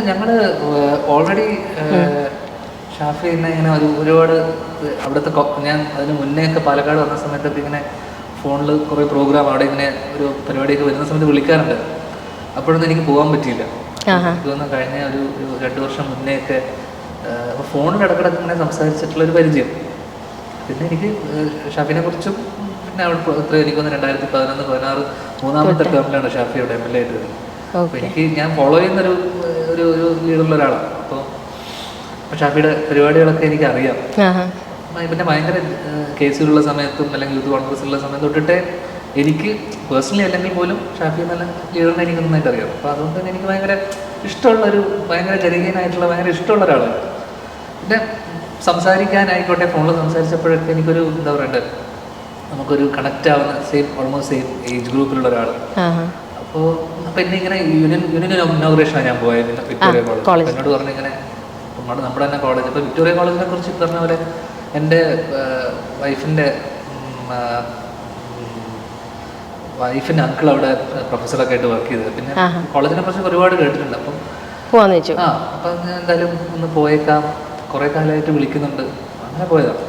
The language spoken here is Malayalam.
ഞങ്ങള് ഓൾറെഡി ഷാഫി ഇങ്ങനെ ഒരുപാട് അവിടുത്തെ ഞാൻ അതിന് മുന്നേ ഒക്കെ പാലക്കാട് വന്ന സമയത്തൊക്കെ ഇങ്ങനെ ഫോണിൽ കുറേ പ്രോഗ്രാം അവിടെ ഇങ്ങനെ ഒരു പരിപാടിയൊക്കെ വരുന്ന സമയത്ത് വിളിക്കാറുണ്ട്. അപ്പോഴൊന്നും എനിക്ക് പോകാൻ പറ്റിയില്ല. എനിക്ക് തോന്നുന്നു കഴിഞ്ഞ ഒരു 2 വർഷം മുന്നേ ഒക്കെ അപ്പോൾ ഫോണിൽ ഇടക്കിടക്ക് ഇങ്ങനെ സംസാരിച്ചിട്ടുള്ളൊരു പരിചയം. പിന്നെ എനിക്ക് ഷാഫിനെ കുറിച്ചും പിന്നെ അവിടെ എത്ര എനിക്ക് തോന്നുന്നു 2011-16 മൂന്നാമത്തെ ടേമിലാണ് ഷാഫി അവിടെ MLA ആയിട്ട് വരുന്നത്. അപ്പോൾ എനിക്ക് ഞാൻ ഫോളോ ചെയ്യുന്നൊരു ഒരു ലീഡറുള്ള ഒരാളാണ്. അപ്പോൾ ഷാഫിയുടെ പരിപാടികളൊക്കെ എനിക്ക് അറിയാം. പിന്നെ ഭയങ്കര കേസുകളുള്ള സമയത്തും അല്ലെങ്കിൽ യൂത്ത് കോൺഗ്രസിലുള്ള സമയത്ത് തൊട്ടിട്ട് എനിക്ക് പേഴ്സണലി അല്ലെങ്കിൽ പോലും ഷാഫി നല്ല ലീഡറിനെ എനിക്ക് നന്നായിട്ട് അറിയാം. അപ്പോൾ അതുകൊണ്ട് തന്നെ എനിക്ക് ഭയങ്കര ഇഷ്ടമുള്ളൊരു ഭയങ്കര ജനകീയനായിട്ടുള്ള ഭയങ്കര ഇഷ്ടമുള്ള ഒരാളാണ്. പിന്നെ സംസാരിക്കാനായിക്കോട്ടെ ഫോണിൽ സംസാരിച്ചപ്പോഴൊക്കെ എനിക്കൊരു എന്താ പറയണ്ടത് നമുക്കൊരു കണക്റ്റ് ആവുന്ന ഓൾമോസ്റ്റ് സെയിം ഏജ് ഗ്രൂപ്പിലുള്ള ഒരാൾ. അപ്പോൾ എന്നെ ഇങ്ങനെ യൂണിയൻ ഇനോഗ്രേഷനാണ് ഞാൻ പോയത് വിക്ടോറിയ കോളേജ്. എന്നോട് പറഞ്ഞിങ്ങനെ നമ്മുടെ തന്നെ കോളേജ്. ഇപ്പോൾ വിക്ടോറിയ കോളേജിനെ കുറിച്ച് പറഞ്ഞ പോലെ എൻ്റെ വൈഫിൻ്റെ അങ്കിൾ അവിടെ പ്രൊഫസറൊക്കെ ആയിട്ട് വർക്ക് ചെയ്തത്. പിന്നെ കോളേജിനെ കുറിച്ച് ഒരുപാട് കേട്ടിട്ടുണ്ട്. അപ്പം അപ്പം ഞാൻ എന്തായാലും ഒന്ന് പോയേക്കാം, കുറേ കാലമായിട്ട് വിളിക്കുന്നുണ്ട്, അങ്ങനെ പോയതാണ്.